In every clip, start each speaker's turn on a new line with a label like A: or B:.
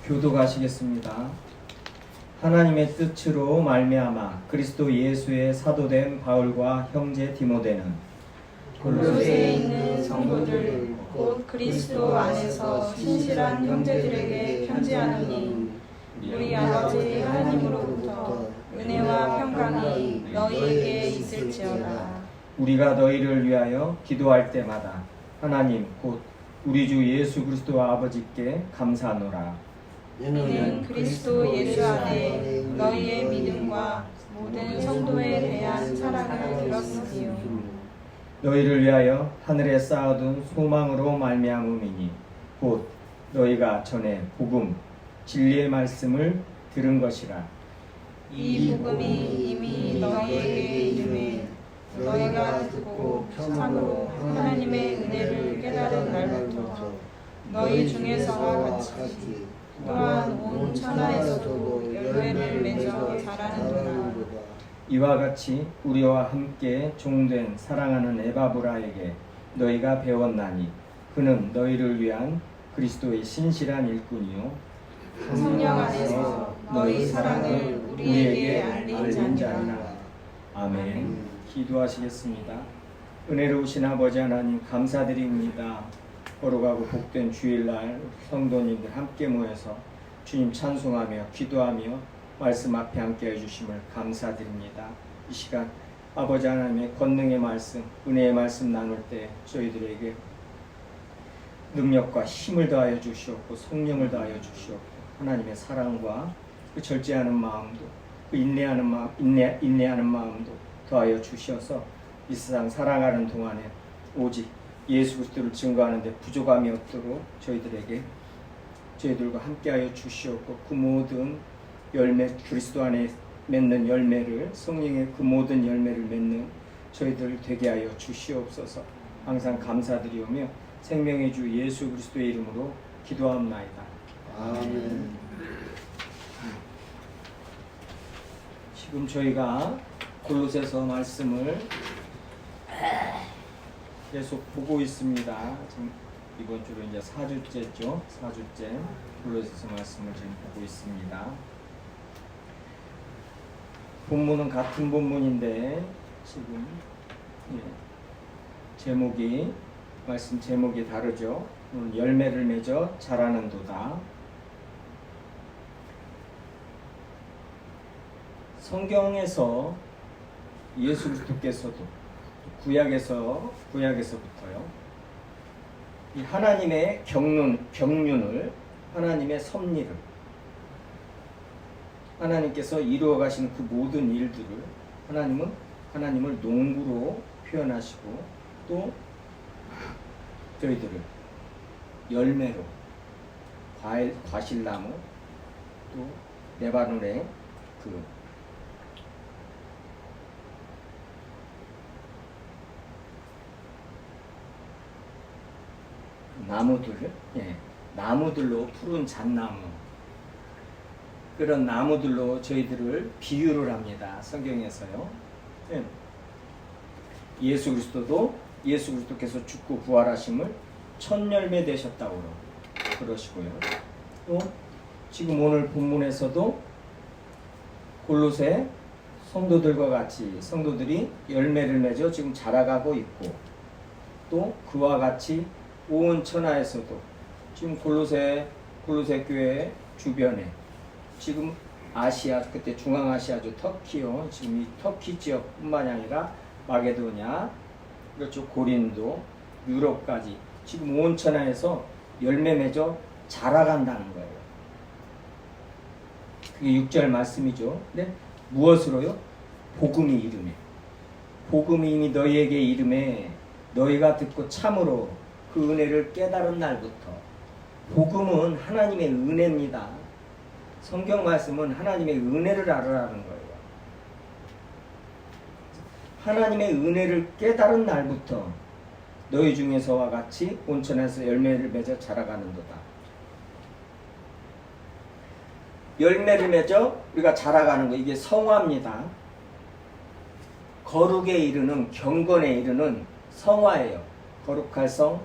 A: 교도가시겠습니다. 하나님의 뜻으로 말미암아 그리스도 예수의 사도된 바울과 형제 디모데는
B: 골로새에 있는 성도들 곧 그리스도 안에서 신실한 형제들에게 편지하노니 우리 아버지 하나님으로부터 은혜와 평강이 너희에게 있을지어다.
A: 우리가 너희를 위하여 기도할 때마다 하나님 곧 우리 주 예수 그리스도 아버지께 감사하노라.
B: 이는 그리스도 예수 안에 너희의 믿음과 모든 성도에 대한 사랑을 들었으니요
A: 너희를 위하여 하늘에 쌓아둔 소망으로 말미암음이니 곧 너희가 전에 복음 진리의 말씀을 들은 것이라.
B: 이 복음이 이미 너희에게 이름에 너희가 듣고 참으로 하나님의 은혜를 깨달은 날부터 너희 중에서와 같이 또한 온 천하에서도 열매를 맺어 자라는도다.
A: 이와 같이 우리와 함께 종된 사랑하는 에바브라에게 너희가 배웠나니 그는 너희를 위한 그리스도의 신실한 일꾼이요
B: 성령 안에서 너희 사랑을 우리에게 알린 자니라.
A: 아멘. 기도하시겠습니다. 은혜로우신 아버지 하나님 감사드립니다. 거룩하고 복된 주일날 성도님들 함께 모여서 주님 찬송하며 기도하며 말씀 앞에 함께 해주심을 감사드립니다. 이 시간 아버지 하나님의 권능의 말씀, 은혜의 말씀 나눌 때 저희들에게 능력과 힘을 더하여 주시옵고 성령을 더하여 주시옵고 하나님의 사랑과 그 절제하는 마음도 그 인내하는 마음도 더하여 주셔서 이 세상 살아가는 동안에 오직 예수 그리스도를 증거하는데 부족함이 없도록 저희들과 함께하여 주시옵고 그 모든 열매 그리스도 안에 맺는 열매를 성령의 그 모든 열매를 맺는 저희들 되게 하여 주시옵소서. 항상 감사드리오며 생명의 주 예수 그리스도의 이름으로 기도합나이다.
C: 아멘.
A: 지금 저희가 골로새서 말씀을 계속 보고 있습니다. 지금 이번 주로 이제 4주째죠. 4주째 골로새서 말씀을 지금 보고 있습니다. 본문은 같은 본문인데 지금 말씀 제목이 다르죠. 오늘 열매를 맺어 자라는도다. 성경에서 예수 그리스도께서도 구약에서부터요. 이 하나님의 경륜을 하나님의 섭리를 하나님께서 이루어 가시는 그 모든 일들을 하나님을 농부로 표현하시고 또 저희들을 열매로 과실나무 또 레바논의 그 나무들로 푸른 잣나무 그런 나무들로 저희들을 비유를 합니다. 성경에서요. 예수 그리스도께서 죽고 부활하심을 첫 열매 되셨다고 그러시고요. 또 지금 오늘 본문에서도 골로새 성도들과 같이 성도들이 열매를 맺어 지금 자라가고 있고 또 그와 같이 온 천하에서도 지금 골로새 교회 주변에 지금 아시아 그때 중앙아시아죠 터키요 지금 이 터키 지역뿐만이 아니라 마게도냐 그렇죠 고린도 유럽까지 지금 온 천하에서 열매 맺어 자라간다는 거예요. 그게 6절 말씀이죠. 네? 무엇으로요? 복음이 이미 너희에게 이름에 너희가 듣고 참으로 그 은혜를 깨달은 날부터 복음은 하나님의 은혜입니다. 성경 말씀은 하나님의 은혜를 알으라는 거예요. 하나님의 은혜를 깨달은 날부터 너희 중에서와 같이 온천에서 열매를 맺어 자라가는도다. 열매를 맺어 우리가 자라가는 거 이게 성화입니다. 거룩에 이르는 경건에 이르는 성화예요. 거룩할 성,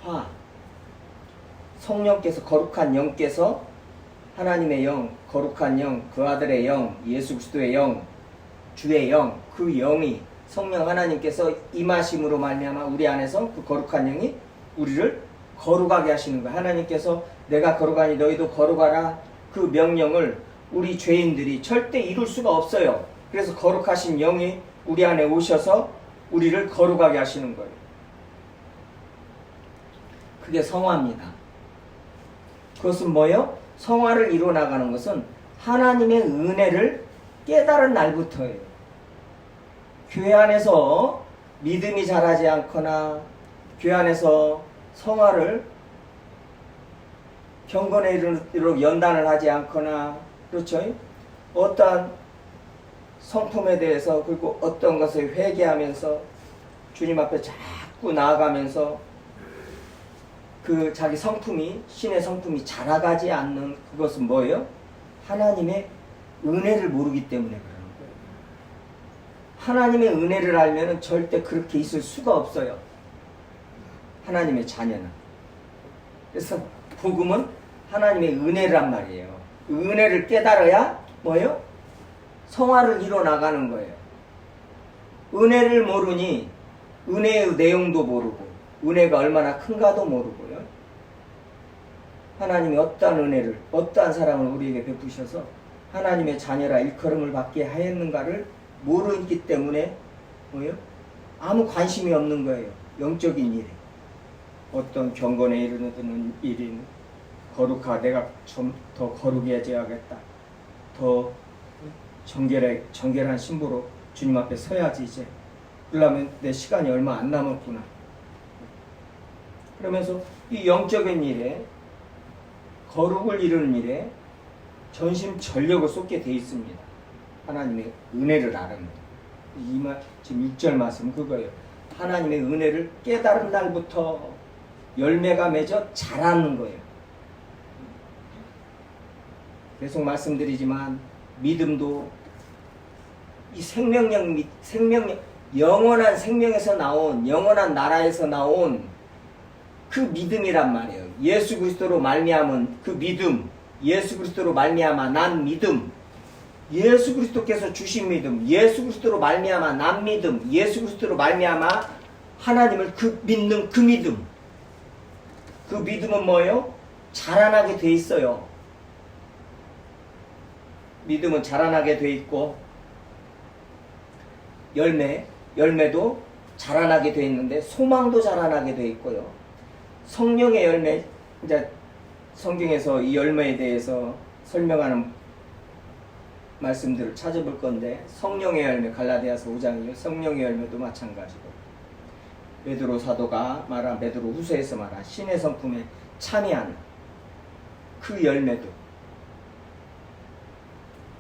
A: 화. 성령께서 거룩한 영께서 하나님의 영, 거룩한 영, 그 아들의 영, 예수 그리스도의 영, 주의 영, 그 영이 성령 하나님께서 임하심으로 말미암아 우리 안에서 그 거룩한 영이 우리를 거룩하게 하시는 거예요. 하나님께서 내가 거룩하니 너희도 거룩하라 그 명령을 우리 죄인들이 절대 이룰 수가 없어요. 그래서 거룩하신 영이 우리 안에 오셔서 우리를 거룩하게 하시는 거예요. 그게 성화입니다. 그것은 뭐예요? 성화를 이루어나가는 것은 하나님의 은혜를 깨달은 날부터예요. 교회 안에서 믿음이 자라지 않거나 교회 안에서 성화를 경건에 이르도록 연단을 하지 않거나 그렇죠? 어떠한 성품에 대해서 그리고 어떤 것을 회개하면서 주님 앞에 자꾸 나아가면서 그 자기 성품이 신의 성품이 자라가지 않는 그것은 뭐예요? 하나님의 은혜를 모르기 때문에 그러는 거예요. 하나님의 은혜를 알면은 절대 그렇게 있을 수가 없어요. 하나님의 자녀는. 그래서 복음은 하나님의 은혜란 말이에요. 은혜를 깨달아야 뭐예요? 성화를 이뤄 나가는 거예요. 은혜를 모르니 은혜의 내용도 모르고 은혜가 얼마나 큰가도 모르고요. 하나님이 어떠한 은혜를 어떠한 사랑을 우리에게 베푸셔서 하나님의 자녀라 일컬음을 받게 하였는가를 모르기 때문에 뭐예요? 아무 관심이 없는 거예요. 영적인 일에. 어떤 경건에 이르는 일인 거룩하 내가 좀 더 거룩해져야겠다. 더 정결한 신부로 주님 앞에 서야지 이제. 그러려면 내 시간이 얼마 안 남았구나. 그러면서 이 영적인 일에 거룩을 이루는 일에 전심 전력을 쏟게 돼 있습니다. 하나님의 은혜를 알으면. 이 말 지금 6절 말씀 그거예요. 하나님의 은혜를 깨달은 날부터 열매가 맺어 자라는 거예요. 계속 말씀드리지만 믿음도 이 생명력 영원한 생명에서 나온 영원한 나라에서 나온 그 믿음이란 말이에요. 예수 그리스도로 말미암은 그 믿음, 예수 그리스도로 말미암아 난 믿음, 예수 그리스도께서 주신 믿음, 예수 그리스도로 말미암아 난 믿음, 예수 그리스도로 말미암아 하나님을 믿는 그 믿음. 그 믿음은 뭐예요? 자라나게 돼 있어요. 믿음은 자라나게 돼 있고 열매도 자라나게 돼 있는데 소망도 자라나게 돼 있고요. 성령의 열매, 이제 성경에서 이 열매에 대해서 설명하는 말씀들을 찾아볼 건데 성령의 열매 갈라디아서 5장이요. 성령의 열매도 마찬가지고 베드로 사도가 말한 베드로 후서에서 말한 신의 성품에 참여하는 그 열매도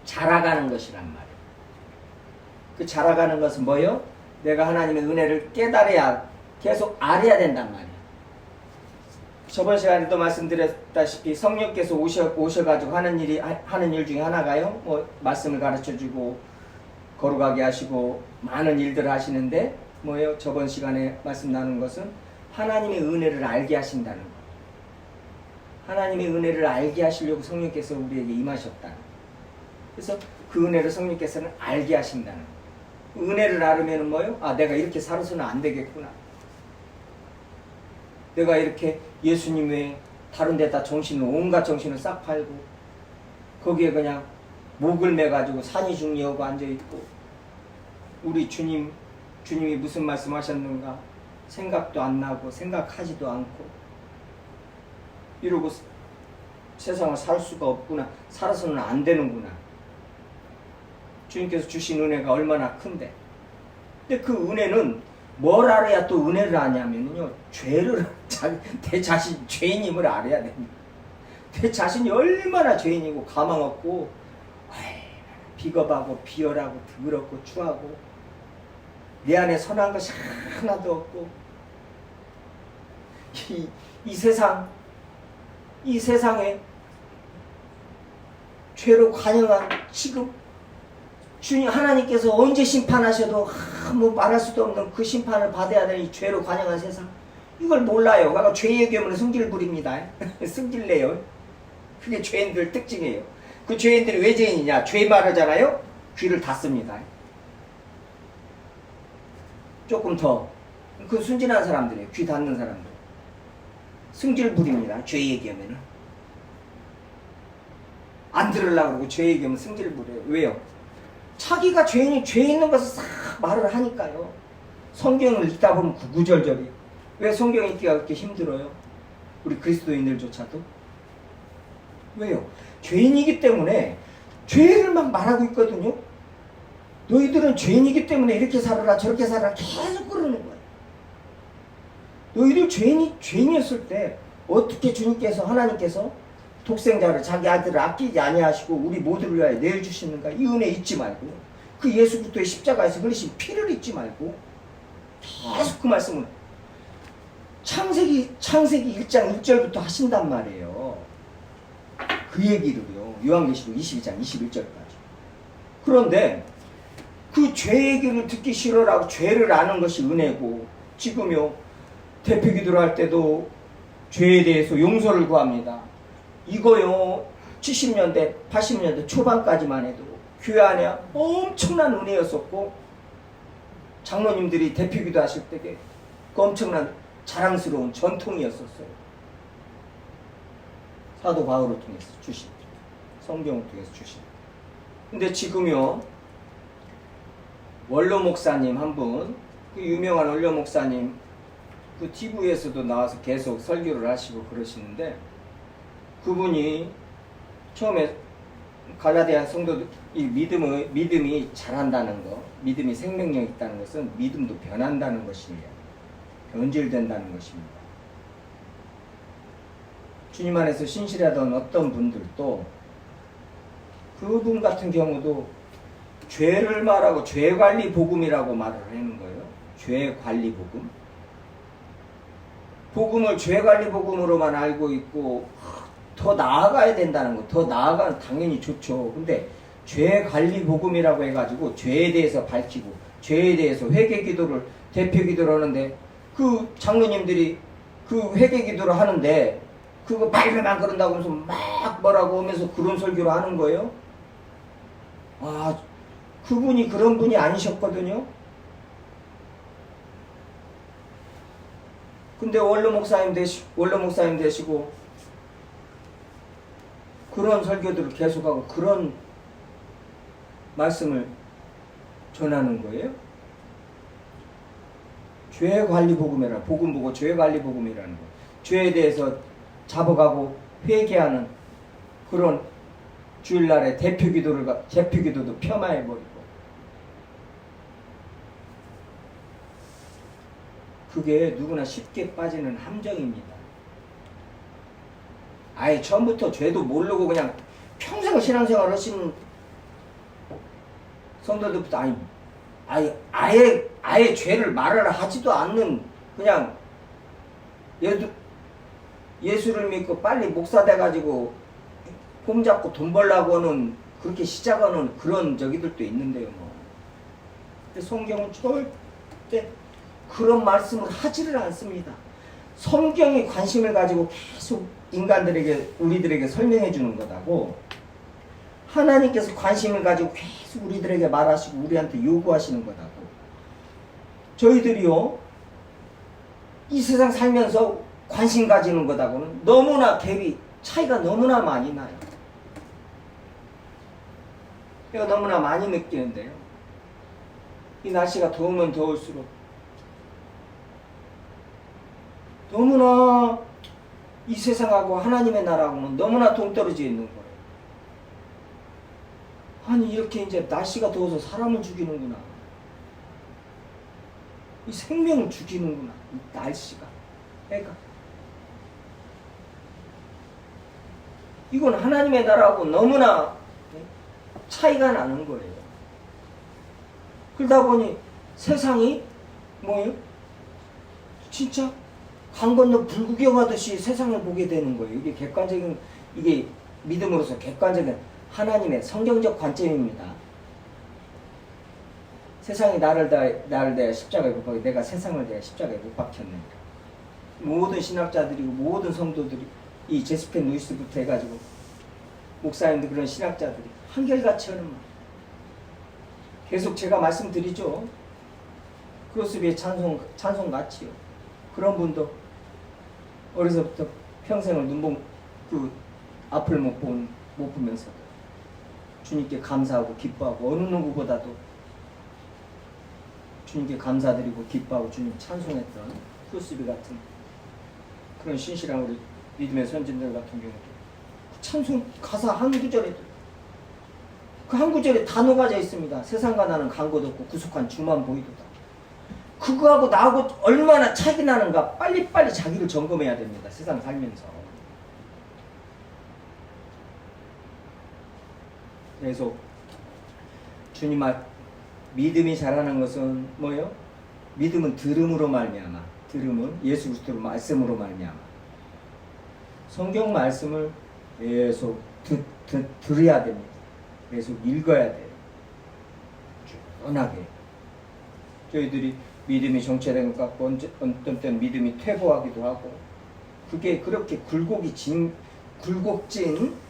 A: 자라가는 것이란 말이에요. 그 자라가는 것은 뭐예요? 내가 하나님의 은혜를 깨달아야 계속 알아야 된단 말이에요. 저번 시간에도 말씀드렸다시피 성령께서 오셔가지고 하는 일 중에 하나가요. 말씀을 가르쳐주고 거룩하게 하시고 많은 일들을 하시는데 뭐예요? 저번 시간에 말씀 나눈 것은 하나님의 은혜를 알게 하신다는 거예요. 하나님의 은혜를 알게 하시려고 성령께서 우리에게 임하셨다는 거예요. 그래서 그 은혜를 성령께서는 알게 하신다는 거예요. 은혜를 알으면 뭐예요? 아, 내가 이렇게 살아서는 안 되겠구나. 내가 이렇게 예수님 외에 다른 데다 온갖 정신을 싹 팔고 거기에 그냥 목을 매가지고 산이 중리하고 앉아있고 우리 주님이 무슨 말씀하셨는가 생각도 안 나고 생각하지도 않고 이러고 세상을 살 수가 없구나. 살아서는 안 되는구나. 주님께서 주신 은혜가 얼마나 큰데. 근데 그 은혜는 뭘 알아야 또 은혜를 아냐면요. 내 자신 죄인임을 알아야 됩니다. 내 자신이 얼마나 죄인이고 가망 없고 비겁하고 비열하고 더럽고 추하고 내 안에 선한 것이 하나도 없고 이 세상에 죄로 관영한 지금 주님 하나님께서 언제 심판하셔도 말할 수도 없는 그 심판을 받아야 되는 이 죄로 관영한 세상 이걸 몰라요. 그러니까 죄의 괴물은 승질 부립니다. 승질 내요. 그게 죄인들 특징이에요. 그 죄인들이 왜 죄인이냐? 죄 말하잖아요. 귀를 닫습니다. 조금 더. 그 순진한 사람들이에요. 귀 닫는 사람들. 승질 부립니다. 죄 얘기하면은. 안 들으려고 그러고 죄 얘기하면 승질 부려요. 왜요? 자기가 죄인이 죄 있는 것을 싹 말을 하니까요. 성경을 읽다 보면 구구절절이. 왜 성경 읽기가 그렇게 힘들어요? 우리 그리스도인들조차도. 왜요? 죄인이기 때문에 죄를 막 말하고 있거든요. 너희들은 죄인이기 때문에 이렇게 살아라 저렇게 살아라 계속 그러는 거예요. 너희들 죄인이었을 때 어떻게 주님께서 하나님께서 독생자를 자기 아들을 아끼지 아니하시고 우리 모두를 위하여 내어주시는가 이 은혜 잊지 말고 그 예수 그리스도의 십자가에서 흘리신 피를 잊지 말고 계속 그 말씀을 창세기 1장 1절부터 하신단 말이에요. 그 얘기를요. 요한계시록 22장 21절까지. 그런데 그 죄 얘기를 듣기 싫어라고 죄를 아는 것이 은혜고 지금요 대표기도를 할 때도 죄에 대해서 용서를 구합니다. 이거요 70년대 80년대 초반까지만 해도 교회 안에 엄청난 은혜였었고 장로님들이 대표기도 하실 때 그 엄청난 자랑스러운 전통이었었어요. 사도 바울을 통해서 주신 성경을 통해서 주신. 근데 지금요 원로 목사님 한 분, 그 유명한 원로 목사님 그 TV에서도 나와서 계속 설교를 하시고 그러시는데 그분이 처음에 갈라디아 성도들 이 믿음이 자란다는 거, 믿음이 생명력 있다는 것은 믿음도 변한다는 것이에요. 변질된다는 것입니다. 주님 안에서 신실하던 어떤 분들도 그분 같은 경우도 죄를 말하고 죄관리 복음이라고 말을 하는 거예요. 죄관리 복음. 복음을 죄관리 복음으로만 알고 있고 더 나아가야 된다는 거. 더 나아가는 당연히 좋죠. 근데 죄관리 복음이라고 해가지고 죄에 대해서 밝히고 죄에 대해서 회개기도를 대표기도를 하는데 그 장로님들이 그 회개기도를 하는데 그거 말로만 그런다고 하면서 막 뭐라고 하면서 그런 설교를 하는 거예요. 아, 그분이 그런 분이 아니셨거든요. 근데 원로 목사님 되시고 그런 설교들을 계속하고 그런 말씀을 전하는 거예요. 죄관리 복음이라 복음 보고 죄관리 복음이라는 거. 죄에 대해서 잡아가고 회개하는 그런 주일날에 대표기도도 폄하해버리고 그게 누구나 쉽게 빠지는 함정입니다. 아예 처음부터 죄도 모르고 그냥 평생 신앙생활 하시는 성도들부터 아예 죄를 말을 하지도 않는 그냥 예수를 믿고 빨리 목사 돼가지고 폼 잡고 돈 벌라고 하는 그렇게 시작하는 그런 저기들도 있는데요. 뭐. 근데 성경은 절대 그런 말씀을 하지를 않습니다. 성경에 관심을 가지고 계속 우리들에게 설명해 주는 거다고 하나님께서 관심을 가지고 계속 우리들에게 말하시고 우리한테 요구하시는 거다고. 저희들이요 이 세상 살면서 관심 가지는 거다고는 너무나 차이가 너무나 많이 나요. 제가 너무나 많이 느끼는데요. 이 날씨가 더우면 더울수록 너무나 이 세상하고 하나님의 나라하고는 너무나 동떨어져 있는 거예요. 아니 이렇게 이제 날씨가 더워서 사람을 죽이는구나. 이 생명을 죽이는구나. 이 날씨가. 그러니까 이건 하나님의 나라하고 너무나 차이가 나는 거예요. 그러다 보니 세상이 뭐예요? 진짜 강 건너 불구경하듯이 세상을 보게 되는 거예요. 이게 믿음으로서 객관적인 하나님의 성경적 관점입니다. 세상이 나를 대하여 십자가에 못 박혀 내가 세상을 대하여 십자가에 못 박혔는가. 모든 신학자들이고 모든 성도들이 이 제스펜 루이스부터 해가지고 목사님들 그런 신학자들이 한결같이 하는 말. 계속 제가 말씀드리죠. 크로스비의 찬송 같이요. 그런 분도 어려서부터 평생을 앞을 못 보면서 주님께 감사하고 기뻐하고 어느 누구보다도 주님께 감사드리고 기뻐하고 주님 찬송했던 크로스비 같은 그런 신실한 우리 믿음의 선진들 같은 경우도 찬송 가사 한 구절에 그 한 구절에 다 녹아져 있습니다. 세상과 나는 간 곳 없고 구속한 주만 보이도다. 그거하고 나하고 얼마나 차이 나는가 빨리빨리 자기를 점검해야 됩니다. 세상 살면서. 그래서 주님 믿음이 자라는 것은 뭐예요? 믿음은 들음으로 말미암아. 들음은 예수 그리스도 말씀으로 말미암아. 성경 말씀을 계속 들어야 됩니다. 계속 읽어야 돼요. 뻔하게. 저희들이 믿음이 정체된 것 같고 어떤 때는 믿음이 퇴보하기도 하고 그게 그렇게 굴곡진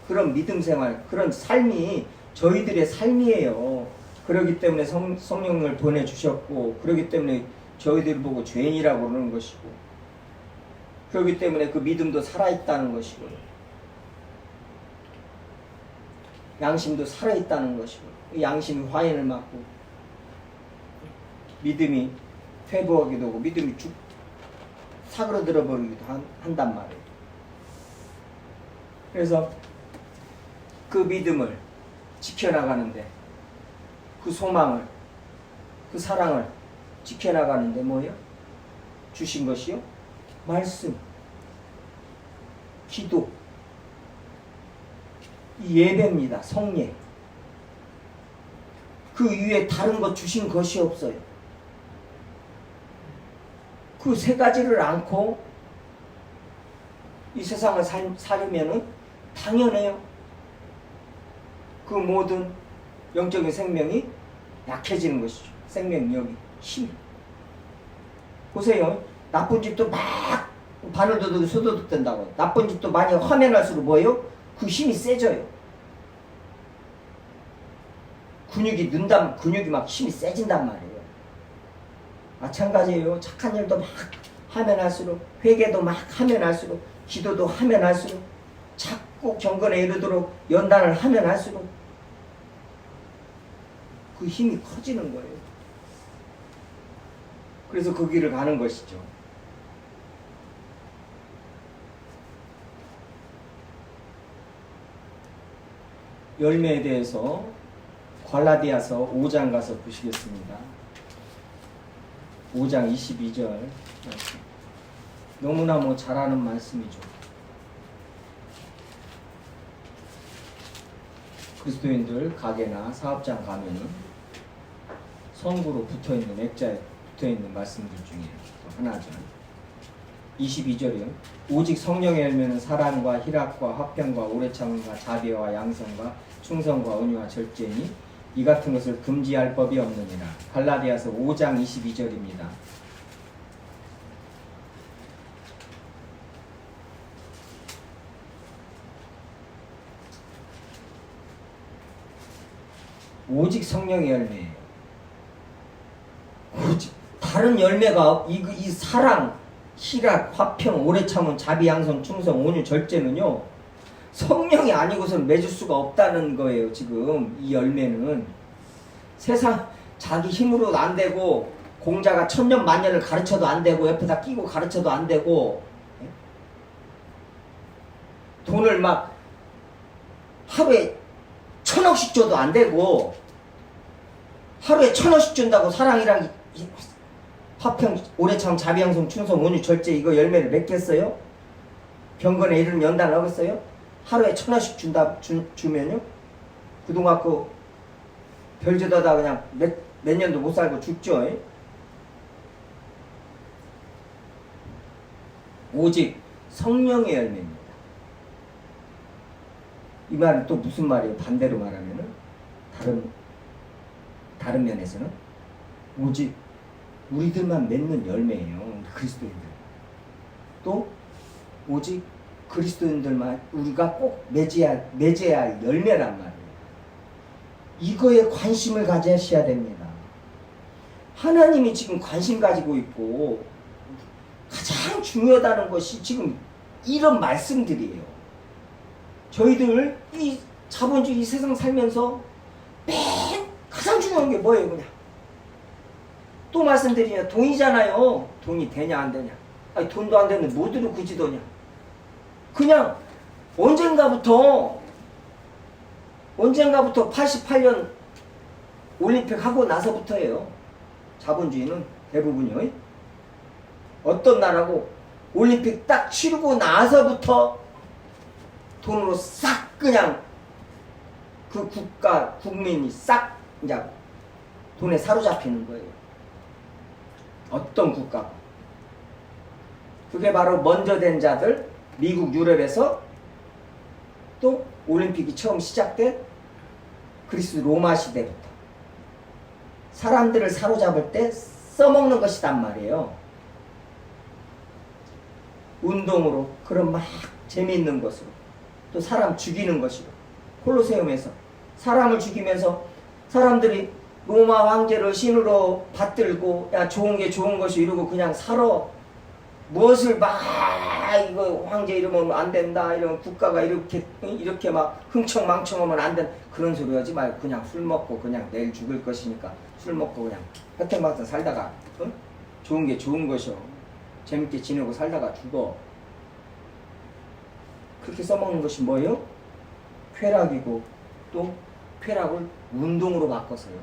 A: 그런 믿음 생활 그런 삶이 저희들의 삶이에요. 그렇기 때문에 성령을 보내주셨고 그렇기 때문에 저희들 보고 죄인이라고 그러는 것이고 그렇기 때문에 그 믿음도 살아있다는 것이고 양심도 살아있다는 것이고 양심이 화인을 맞고 믿음이 퇴보하기도 하고 믿음이 사그러들어 버리기도 한단 말이에요. 그래서 그 믿음을 지켜나가는데 그 소망을 그 사랑을 지켜나가는데 뭐예요? 주신 것이요? 말씀, 기도, 예배입니다. 성례. 그 위에 다른 것 주신 것이 없어요. 그 세 가지를 않고 이 세상을 살려면은 당연해요. 그 모든 영적인 생명이 약해지는 것이죠. 생명력이, 힘이. 보세요. 나쁜 집도 막 바늘도둑이 소도둑 된다고. 나쁜 집도 많이 화면할수록 뭐예요? 그 힘이 세져요. 근육이 막 힘이 세진단 말이에요. 마찬가지예요. 착한 일도 막 하면 할수록, 회개도 막 하면 할수록, 기도도 하면 할수록, 자꾸 경건에 이르도록 연단을 하면 할수록 그 힘이 커지는 거예요. 그래서 그 길을 가는 것이죠. 열매에 대해서 갈라디아서 5장 가서 보시겠습니다. 5장 22절 말씀. 너무나 잘 아는 말씀이죠. 그리스도인들 가게나 사업장 가면은 성구로 붙어있는 액자에 붙어있는 말씀들 중에 하나죠. 22절이요. 오직 성령의 열매는 사랑과 희락과 화평과 오래 참음과 자비와 양성과 충성과 온유와 절제니 이 같은 것을 금지할 법이 없느니라. 갈라디아서 5장 22절입니다. 오직 성령의 열매예요. 오직 다른 열매가 이 사랑, 희락, 화평, 오래 참음, 자비, 양성, 충성, 온유, 절제는요 성령이 아니고서는 맺을 수가 없다는 거예요. 지금 이 열매는 세상 자기 힘으로도 안 되고 공자가 천년 만년을 가르쳐도 안 되고 옆에다 끼고 가르쳐도 안 되고 돈을 막 하루에 1,000억씩 줘도 안 되고 하루에 1,000억씩 준다고 사랑이랑 화평, 오래 참, 자비, 양성, 충성, 온유, 절제 이거 열매를 맺겠어요? 경건에 이르는 연단을 하겠어요? 하루에 1,000원씩 주면요? 그동안 별주다가 그냥 몇 년도 못 살고 죽죠. 오직 성령의 열매입니다. 이 말은 또 무슨 말이에요? 반대로 말하면은 다른 면에서는 오직 우리들만 맺는 열매예요. 그리스도인들. 또 오직 그리스도인들만 우리가 꼭 맺어야 할 열매란 말이에요. 이거에 관심을 가지셔야 됩니다. 하나님이 지금 관심 가지고 있고 가장 중요하다는 것이 지금 이런 말씀들이에요. 저희들 이 자본주의 세상 살면서 맨 가장 중요한 게 뭐예요? 그냥 또 말씀드리냐, 돈이잖아요. 돈이 되냐 안 되냐. 아니, 돈도 안 되는 뭐들을 굳이 도냐. 그냥 언젠가부터 88년 올림픽 하고 나서부터예요. 자본주의는 대부분이요. 어떤 나라고 올림픽 딱 치르고 나서부터 돈으로 싹 그냥 그 국가 국민이 싹 이제 돈에 사로잡히는 거예요. 어떤 국가? 그게 바로 먼저 된 자들, 미국, 유럽에서 또 올림픽이 처음 시작된 그리스 로마 시대부터 사람들을 사로잡을 때 써먹는 것이단 말이에요. 운동으로, 그런 막 재미있는 것으로, 또 사람 죽이는 것이로. 콜로세움에서 사람을 죽이면서 사람들이 로마 황제를 신으로 받들고, 야, 좋은 게 좋은 것이 이러고 그냥 살아. 무엇을 막 이거 황제 이러면 안 된다, 이런 국가가 이렇게 막 흥청망청하면 안 된다, 그런 소리 하지 말고 그냥 술 먹고 그냥 내일 죽을 것이니까 술 먹고 그냥 혜택받아 살다가 좋은 게 좋은 것이요, 재밌게 지내고 살다가 죽어. 그렇게 써먹는 것이 뭐예요? 쾌락이고, 또 쾌락을 운동으로 바꿔서요.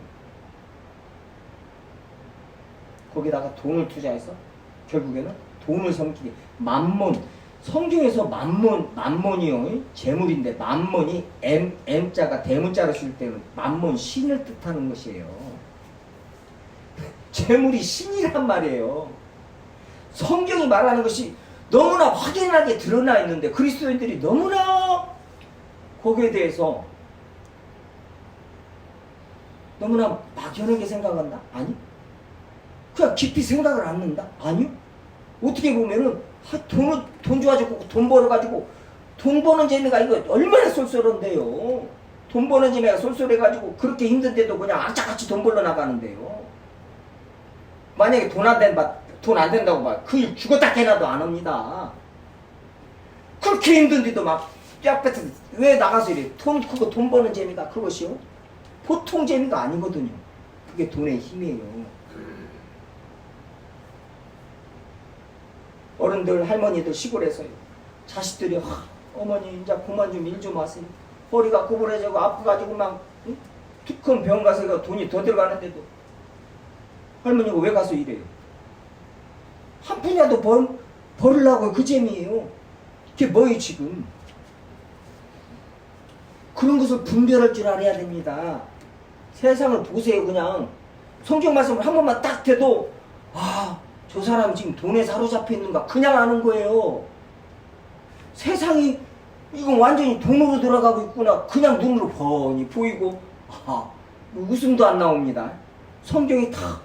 A: 거기다가 돈을 투자해서 결국에는 돈을 섬기게. 만몬. 성경에서 만몬이요, 재물인데, 만몬이 M자가 대문자로 쓸 때는 만몬, 신을 뜻하는 것이에요. 재물이 신이란 말이에요. 성경이 말하는 것이 너무나 확연하게 드러나 있는데 그리스도인들이 너무나 거기에 대해서 너무나 막연하게 생각한다? 아니. 그냥 깊이 생각을 안 한다? 아니요. 어떻게 보면은 돈 좋아지고 돈 벌어가지고 돈 버는 재미가 이거 얼마나 쏠쏠한데요. 돈 버는 재미가 쏠쏠해가지고 그렇게 힘든데도 그냥 악착같이 돈 벌러 나가는데요. 만약에 돈 안 된다고 봐, 그 일 죽었다 깨나도 안 합니다. 그렇게 힘든데도 막 쫙 뱉어. 왜 나가서 이래? 그거 돈 버는 재미가 그것이요? 보통 재미가 아니거든요. 그게 돈의 힘이에요. 어른들, 할머니들 시골에서요, 자식들이 어머니 이제 그만 좀 일 좀 하세요. 허리가 구부러지고 아프가지고 막 툭 큰 병 가서 이거 돈이 더 들어가는데도 할머니가 왜 가서 일해요? 한 푼이라도 벌으려고 그 재미예요. 그게 뭐예요 지금? 그런 것을 분별할 줄 알아야 됩니다. 세상을 보세요. 그냥 성경 말씀을 한 번만 딱 대도 저 사람 지금 돈에 사로잡혀 있는가 그냥 아는 거예요. 세상이 이건 완전히 돈으로 들어가고 있구나 그냥 눈으로 뻔히 보이고 웃음도 안 나옵니다. 성경이 다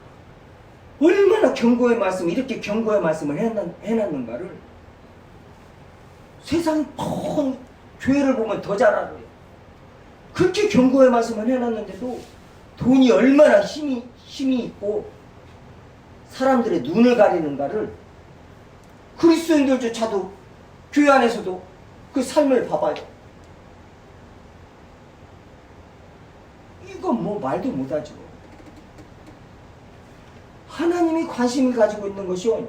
A: 얼마나 경고의 말씀, 이렇게 경고의 말씀을 해놨는가를 세상이 뻔히 교회를 보면 더 잘 알아요. 그렇게 경고의 말씀을 해놨는데도 돈이 얼마나 힘이 있고 사람들의 눈을 가리는가를 그리스도인들조차도 교회 안에서도 그 삶을 봐봐요. 이건 뭐 말도 못하죠. 하나님이 관심을 가지고 있는 것이요.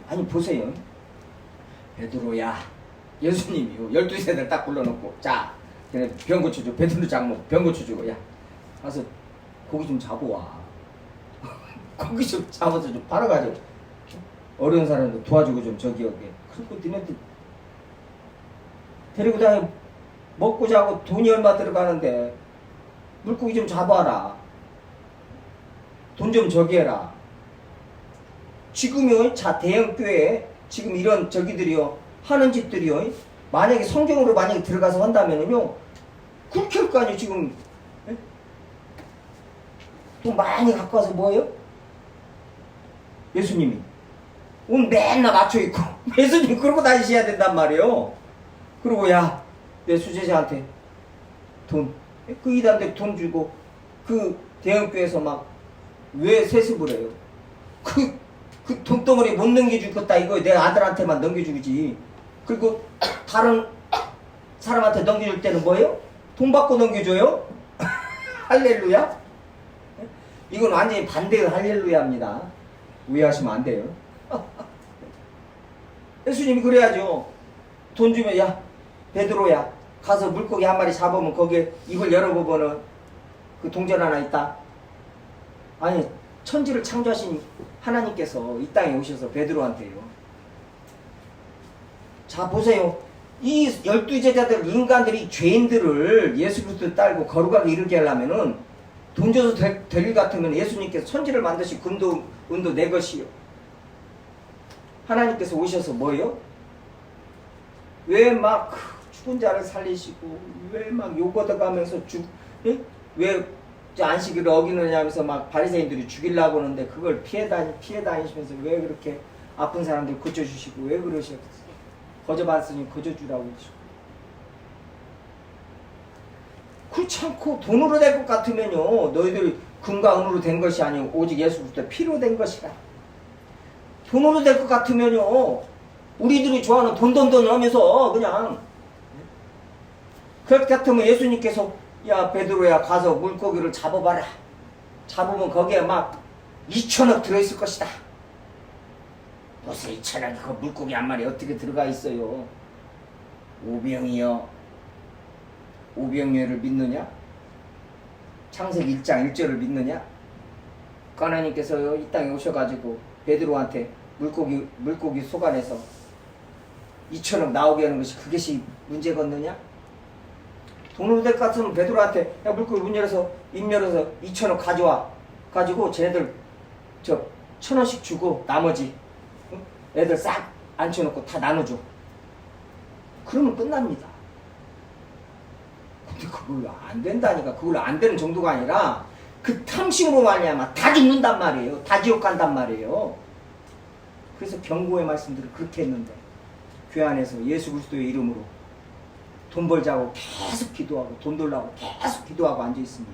A: 아니 보세요. 베드로야, 예수님이요 12세들 딱 불러놓고 자, 걔네 병 고쳐줘. 베드로 장모 병 고쳐주고, 야 가서 고기 좀 잡아와. 고기 좀 잡아서 좀 팔아가지고 어려운 사람들 도와주고 좀 저기 여기. 그리고 니네들 데리고 다니 먹고 자고 돈이 얼마 들어가는데 물고기 좀 잡아라. 돈 좀 저기 해라. 지금요, 대형교회 지금 이런 저기들이요 하는 짓들이요, 만약에 성경으로 만약에 들어가서 한다면은요 그렇게 할 거 아니에요. 지금 돈 많이 갖고 와서 뭐예요? 예수님이 옷 맨날 맞춰 입고 예수님 그러고 다니셔야 된단 말이에요. 그리고 야, 내 수제자한테 그 이단한테 돈 주고 그 대형교회에서 막 왜 세습을 해요? 그 돈덩어리 못 넘겨주겠다 이거 내 아들한테만 넘겨주지. 그리고 다른 사람한테 넘겨줄 때는 뭐예요? 돈 받고 넘겨줘요? 할렐루야? 이건 완전히 반대의 할렐루야입니다. 오해하시면 안 돼요. 예수님이 그래야죠. 돈 주면 야 베드로야 가서 물고기 한 마리 잡으면 거기에 이걸 열어보면은 그 동전 하나 있다. 아니 천지를 창조하신 하나님께서 이 땅에 오셔서 베드로한테요. 자 보세요. 이 12제자들 인간들이 죄인들을 예수 그리스도 따르고 거룩하게 이르게 하려면은 돈 줘서 될 일 같으면 예수님께서 천지를 만드시 금도 은도 내 것이요. 하나님께서 오셔서 뭐예요? 왜 막 죽은 자를 살리시고 왜 막 욕 얻어가면서 왜 안식일을 어기느냐 하면서 막 바리새인들이 죽이려고 하는데 그걸 피해 다니시면서 왜 그렇게 아픈 사람들 고쳐주시고 왜 그러셨어요? 거저 받았으니 거저 주라고 그러시고. 그렇지 않고 돈으로 될 것 같으면요 너희들 금과 은으로 된 것이 아니고 오직 예수 그리스도 피로 된 것이라. 돈으로 될 것 같으면요 우리들이 좋아하는 돈 하면서 그냥 그렇게 같으면 예수님께서 야 베드로야 가서 물고기를 잡아봐라. 잡으면 거기에 막 2천억 들어있을 것이다. 무슨 2천억이 그 물고기 한 마리 어떻게 들어가 있어요? 오병이여 오병이어를 믿느냐? 창세기 1장 1절을 믿느냐? 하나님께서 이 땅에 오셔가지고 베드로한테 물고기 속안에서 2천억 나오게 하는 것이 그것이 문제겠느냐? 돈으로 될 것 같으면 베드로한테 야 물고기 문 열어서 입 열어서 2천억 가져와 가지고 쟤네들 1,000원씩 주고 나머지 애들 싹 앉혀놓고 다 나눠줘. 그러면 끝납니다. 근데 그걸로 안 된다니까. 그걸로 안 되는 정도가 아니라 그 탐심으로 말미암아 다 죽는단 말이에요. 다 지옥 간단 말이에요. 그래서 경고의 말씀들을 그렇게 했는데 교회 안에서 예수 그리스도의 이름으로 돈 벌자고 계속 기도하고 돈 벌라고 계속 기도하고 앉아있으니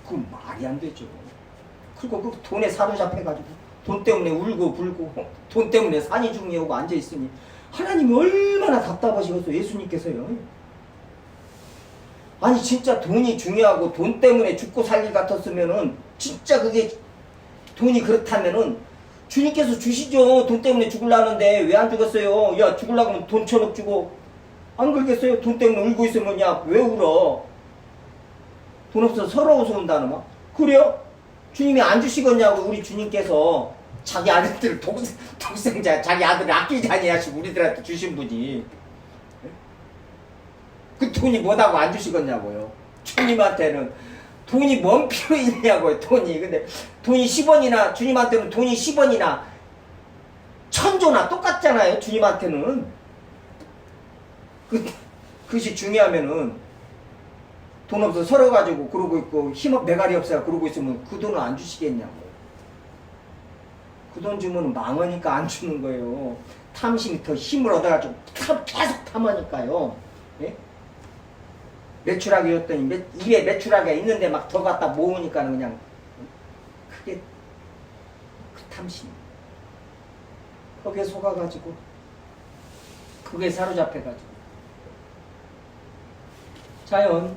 A: 이건 말이 안 되죠. 그리고 그 돈에 사로잡혀가지고 돈 때문에 울고 불고 돈 때문에 산이 중에 오고 앉아있으니 하나님이 얼마나 답답하시겠어. 예수님께서요. 아니 진짜 돈이 중요하고 돈 때문에 죽고 살 일 같았으면은 진짜 그게 돈이 그렇다면은 주님께서 주시죠. 돈 때문에 죽으려는데 왜 안 죽었어요? 야 죽으려고 하면 돈 1,000억 주고 안 그러겠어요? 돈 때문에 울고 있으면 야 왜 울어? 돈 없어서 서러워서 운다는 말. 그래요? 주님이 안 주시겠냐고. 우리 주님께서 자기 아들들 독생자 자기 아들을 아끼지 아니하시고 우리들한테 주신 분이 그 돈이 뭐다고 안 주시겠냐고요. 주님한테는 돈이 뭔 필요 있냐고요. 돈이. 근데 돈이 10원이나 주님한테는 돈이 10원이나 1,000조나 똑같잖아요. 주님한테는. 그것이 중요하면은 돈 없어서 서러가지고 그러고 있고 힘없 매가리 없어요 그러고 있으면 그 돈을 안 주시겠냐고요. 그 돈 주면 망하니까 안 주는 거예요. 탐심이 더 힘을 얻어가지고 계속 탐하니까요. 예? 매출하기였더니 입에 매출하기가 있는데 막 더 갖다 모으니까 그냥 그게 그 탐심. 거기에 속아가지고 그게 사로잡혀가지고 자연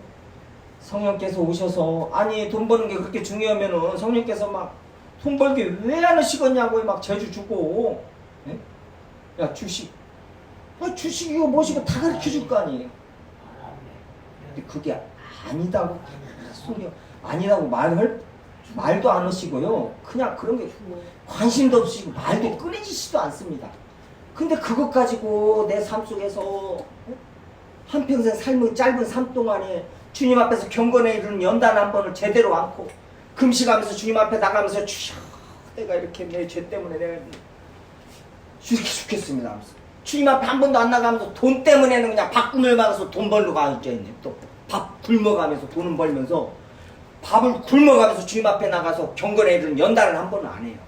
A: 성령께서 오셔서 아니 돈 버는 게 그렇게 중요하면은 성령께서 막 돈 벌게 왜 안 하시겠냐고 막 재주 주고 예? 야 주식 주식이고 뭐시고 다 가르쳐 줄 거 아니에요. 근데 그게 아니다고 소리요. 아니라고 말도 안 하시고요. 그냥 그런 게 관심도 없으시고 말도 끊이지도 않습니다. 근데 그것 가지고 내 삶 속에서 한평생 삶의 짧은 삶 동안에 주님 앞에서 경건에 이르는 연단 한 번을 제대로 안고 금식하면서 주님 앞에 나가면서 주여 내가 이렇게 내 죄 때문에 내가 이렇게 죽겠습니다 하면서 주님 앞에 한 번도 안 나가면서 돈 때문에는 그냥 밥꿈을 막아서 돈 벌러 가있죠. 또 밥 굶어가면서 돈은 벌면서 밥을 굶어가면서 주님 앞에 나가서 경건회를 연달은 한 번은 안 해요.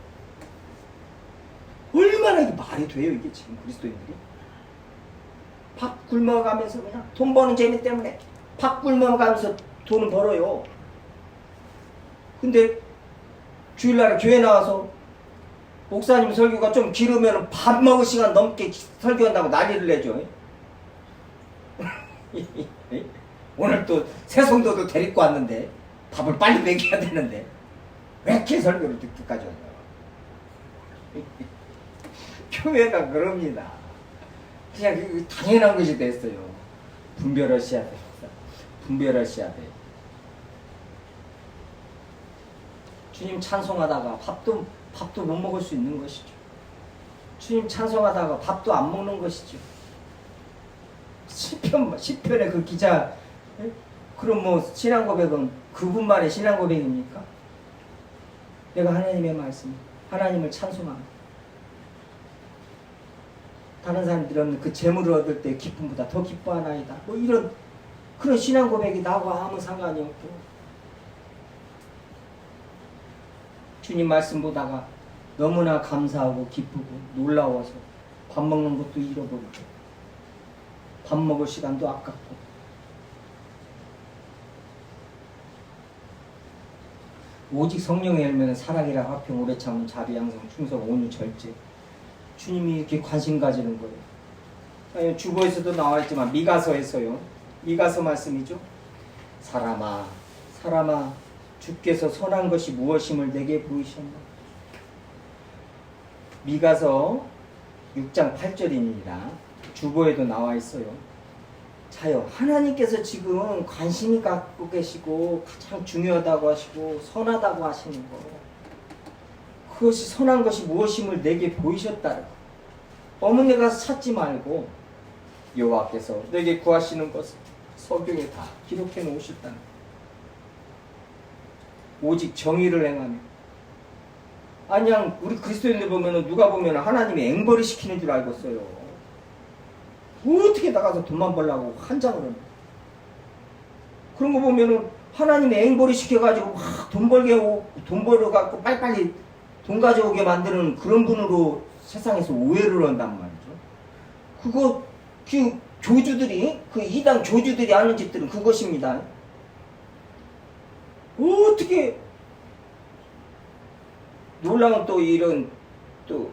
A: 얼마나 이게 말이 돼요, 이게 지금 그리스도인들이? 밥 굶어가면서 그냥 돈 버는 재미 때문에 밥 굶어가면서 돈을 벌어요. 근데 주일날에 교회 나와서 목사님 설교가 좀 길으면 밥 먹을 시간 넘게 설교한다고 난리를 내죠. 오늘 또 새 성도도 데리고 왔는데 밥을 빨리 먹여야 되는데 왜 이렇게 설교를 늦게까지 왔나? 교회가 그럽니다. 그냥 당연한 것이 됐어요. 분별하셔야 돼요. 분별하셔야 돼요. 주님 찬송하다가 밥도 못 먹을 수 있는 것이죠. 주님 찬송하다가 밥도 안 먹는 것이죠. 시편의 그 기자, 그럼 뭐 신앙 고백은 그분만의 신앙 고백입니까? 내가 하나님의 말씀, 하나님을 찬송합니다. 다른 사람들은 그 재물을 얻을 때 기쁨보다 더 기뻐하나이다. 뭐 이런 그런 신앙 고백이 나와 아무 상관이 없고, 주님 말씀 보다가 너무나 감사하고 기쁘고 놀라워서 밥 먹는 것도 잃어버리고 밥 먹을 시간도 아깝고, 오직 성령의 열매는 사랑이라 화평 오래 참음 자비 양성 충성 온유 절제. 주님이 이렇게 관심 가지는 거예요. 아니, 주보에서도 나와 있지만 미가서에서요. 미가서 말씀이죠. 사람아 사람아 주께서 선한 것이 무엇임을 내게 보이셨나. 미가서 6장 8절입니다. 주보에도 나와 있어요. 자요, 하나님께서 지금 관심이 갖고 계시고 가장 중요하다고 하시고 선하다고 하시는 거, 그것이 선한 것이 무엇임을 내게 보이셨다는 거. 어머니 가서 찾지 말고 여호와께서 내게 구하시는 것을 성경에 다 기록해 놓으셨다는 거. 오직 정의를 행하며. 아니야, 우리 그리스도인들 보면은 누가 보면은 하나님이 앵벌이 시키는 줄 알고 써요. 어떻게 나가서 돈만 벌라고 한장을 하는. 그런 거 보면은 하나님이 앵벌이 시켜가지고 막 돈 벌게 하고 돈 벌어갖고 빨리빨리 돈 가져오게 만드는 그런 분으로 세상에서 오해를 한단 말이죠. 그거 그 교주들이, 그 이단 교주들이 하는 짓들은 그것입니다. 어떻게 놀라운 또 이런 또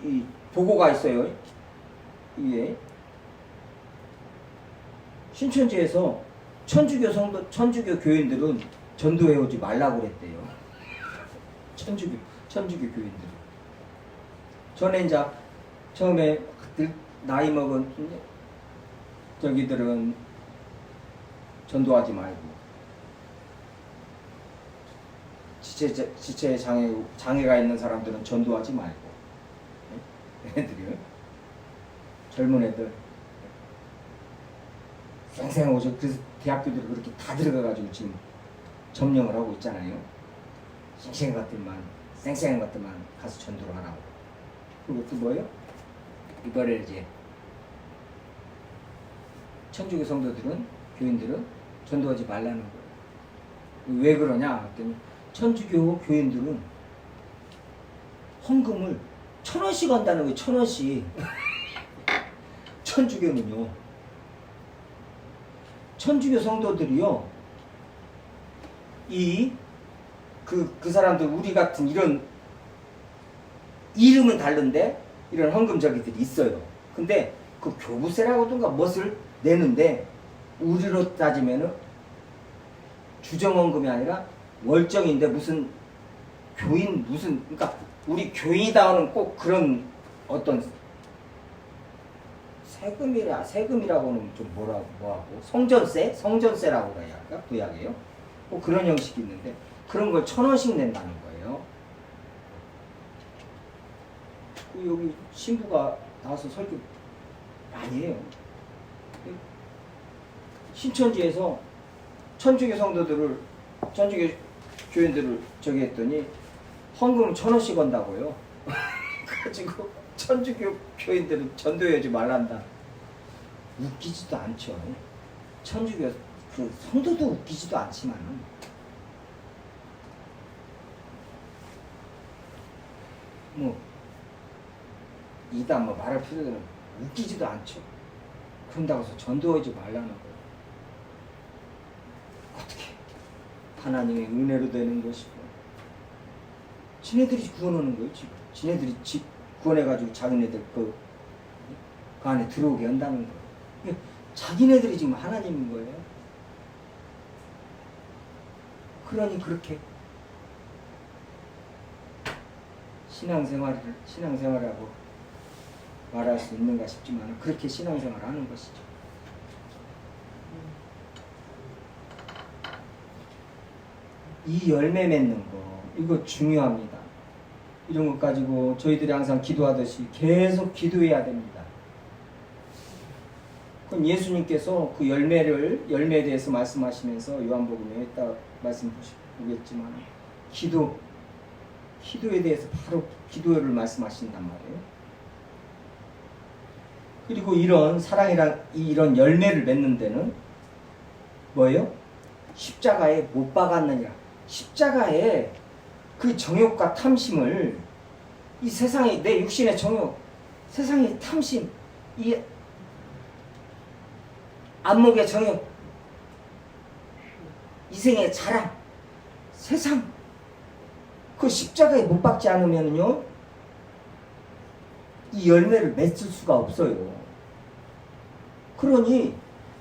A: 이 보고가 있어요. 이게 신천지에서 천주교 교인들은 전도해 오지 말라고 그랬대요. 천주교 교인들. 전에 이제 처음에 나이 먹은 저기들은 전도하지 말고, 지체 장애가 있는 사람들은 전도하지 말고, 애들이요. 젊은 애들 쌩쌩하고, 그래서 대학교들이 그렇게 다 들어가가지고 지금 점령을 하고 있잖아요. 쌩쌩한 것들만 가서 전도를 하라고. 그리고 또 뭐예요? 이번에 이제 천주교 성도들은, 교인들은 전도하지 말라는 거예요. 왜 그러냐 했더니, 천주교 교인들은 헌금을 1,000원씩 한다는 거예요. 1,000원씩. 천주교는요, 천주교 성도들이요, 그 사람들, 우리 같은 이런 이름은 다른데 이런 헌금저기들이 있어요. 근데 그 교부세라고든가 무엇을 내는데, 우리로 따지면은 주정헌금이 아니라 월정인데, 무슨 교인, 그러니까 우리 교인이다는 꼭 그런 어떤 세금이라고는 좀 뭐하고 성전세라고 해야 할까? 구약이에요. 뭐 그런 형식이 있는데, 그런 걸 1,000원씩 낸다는 거예요. 여기 신부가 나와서 설교 많이 해요. 신천지에서 천주교 교인들을 저기 했더니 헌금을 1,000원씩 한다고요. 그래가지고 천주교 교인들은 전도해주지 말란다. 웃기지도 않죠. 천주교 그 성도도 웃기지도 않지만 뭐 이다 뭐 말할 필요는 웃기지도 않죠. 그런다고 해서 전도하지 말라는 거예요. 어떻게 하나님의 은혜로 되는 것이고 지네들이 구원하는 거예요. 지금 지네들이 집 구원해가지고 자기네들 그 안에 들어오게 한다는 거예요. 자기네들이 지금 하나님인 거예요. 그러니 그렇게 신앙생활이라고 말할 수 있는가 싶지만 그렇게 신앙생활을 하는 것이죠. 이 열매 맺는 거 이거 중요합니다. 이런 것 가지고 저희들이 항상 기도하듯이 계속 기도해야 됩니다. 그럼 예수님께서 그 열매에 대해서 말씀하시면서 요한복음에 했다 말씀 보겠지만 기도에 대해서 바로 기도를 말씀하신단 말이에요. 그리고 이런 사랑이란 이런 열매를 맺는 데는 뭐예요? 십자가에 못 박았느니라. 십자가에 그 정욕과 탐심을 이 세상의 내 육신의 정욕, 세상의 탐심, 이 안목의 정욕, 이생의 자랑, 세상 그 십자가에 못 박지 않으면요 이 열매를 맺을 수가 없어요. 그러니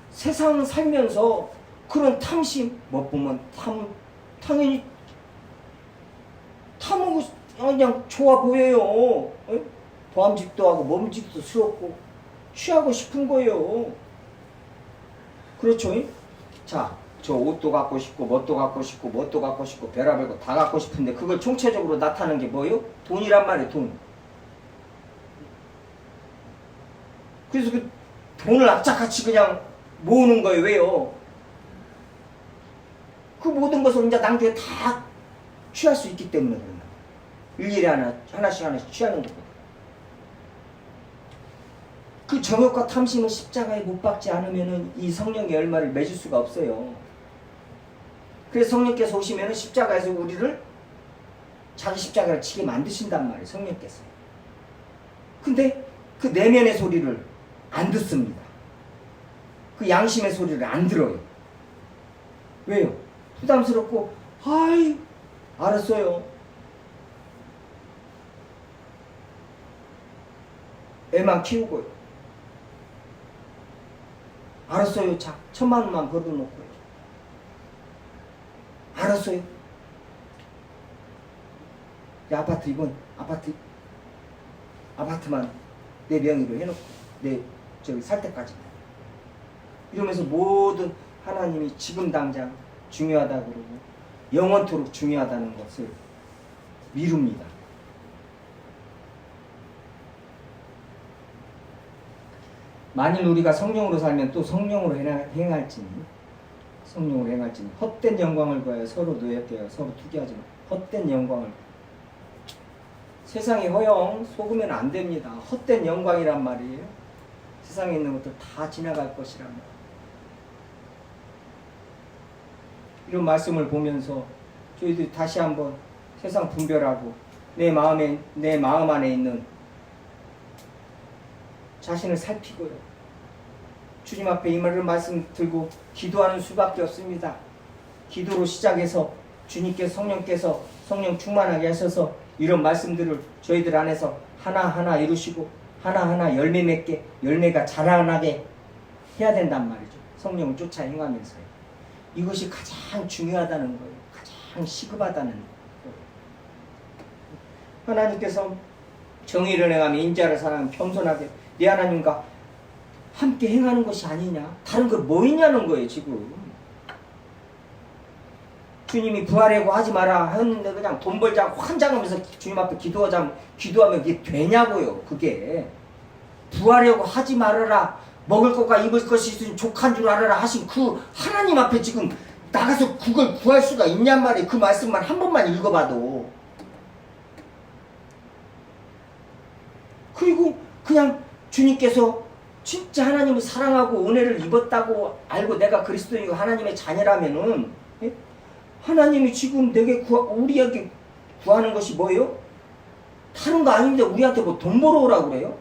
A: 세상 살면서 그런 탐심 못 보면 당연히 탐하고 그냥 좋아 보여요. 보암직도 하고 몸직도 스럽고 취하고 싶은 거예요. 그렇죠? 자, 저 옷도 갖고 싶고 뭣도 갖고 싶고 뭣도 갖고 싶고 별의별 거 다 갖고 싶은데 그걸 총체적으로 나타나는 게 뭐예요? 돈이란 말이에요. 돈. 그래서 그 돈을 악착같이 그냥 모으는 거예요. 왜요? 그 모든 것을 이제 낭주에 다 취할 수 있기 때문에 그런 거예요. 일일이 하나씩 취하는 거거든요. 그 정욕과 탐심은 십자가에 못 박지 않으면 이 성령의 열매를 맺을 수가 없어요. 그래서 성령께서 오시면 십자가에서 우리를 자기 십자가를 지게 만드신단 말이에요. 성령께서. 근데 그 내면의 소리를 안 듣습니다. 그 양심의 소리를 안 들어요. 왜요? 부담스럽고 아이 알았어요. 애만 키우고요. 알았어요. 자, 1,000만 원만 벌어놓고요. 알았어요. 아파트 이번 아파트만 내 명의로 해놓고 내 저기 살 때까지 이러면서 모든 하나님이 지금 당장 중요하다고 그러고 영원토록 중요하다는 것을 미룹니다. 만일 우리가 성령으로 살면 또 성령으로 행할지니 헛된 영광을 구하여 서로 노예되어 서로 투기하지 마. 헛된 영광을 세상의 허영 속으면 안 됩니다. 헛된 영광이란 말이에요. 세상에 있는 것들 다 지나갈 것이란 말이에요. 이런 말씀을 보면서 저희들이 다시 한번 세상 분별하고 내 마음 안에 있는 자신을 살피고요. 주님 앞에 이 말씀 들고 기도하는 수밖에 없습니다. 기도로 시작해서 주님께서 성령 충만하게 하셔서 이런 말씀들을 저희들 안에서 하나하나 이루시고 하나하나 열매 맺게 열매가 자라나게 해야 된단 말이죠. 성령을 쫓아 행하면서요. 이것이 가장 중요하다는 거예요. 가장 시급하다는 거예요. 하나님께서 정의를 행하며 인자를 사랑하며 겸손하게 내 하나님과 함께 행하는 것이 아니냐. 다른 걸 뭐 있냐는 거예요. 지금 주님이 부하려고 하지 마라 했는데 그냥 돈 벌자고 환장하면서 주님 앞에 기도하면 그게 되냐고요. 그게 부하려고 하지 말아라. 먹을 것과 입을 것이 있으니 족한 줄 알아라 하신 그 하나님 앞에 지금 나가서 그걸 구할 수가 있냔 말이에요. 그 말씀만 한 번만 읽어봐도. 그리고 그냥 주님께서 진짜 하나님을 사랑하고 은혜를 입었다고 알고 내가 그리스도인이고 하나님의 자녀라면은 하나님이 지금 우리에게 구하는 것이 뭐예요?
C: 다른 거 아닌데 우리한테 뭐 돈 벌어 오라고 그래요?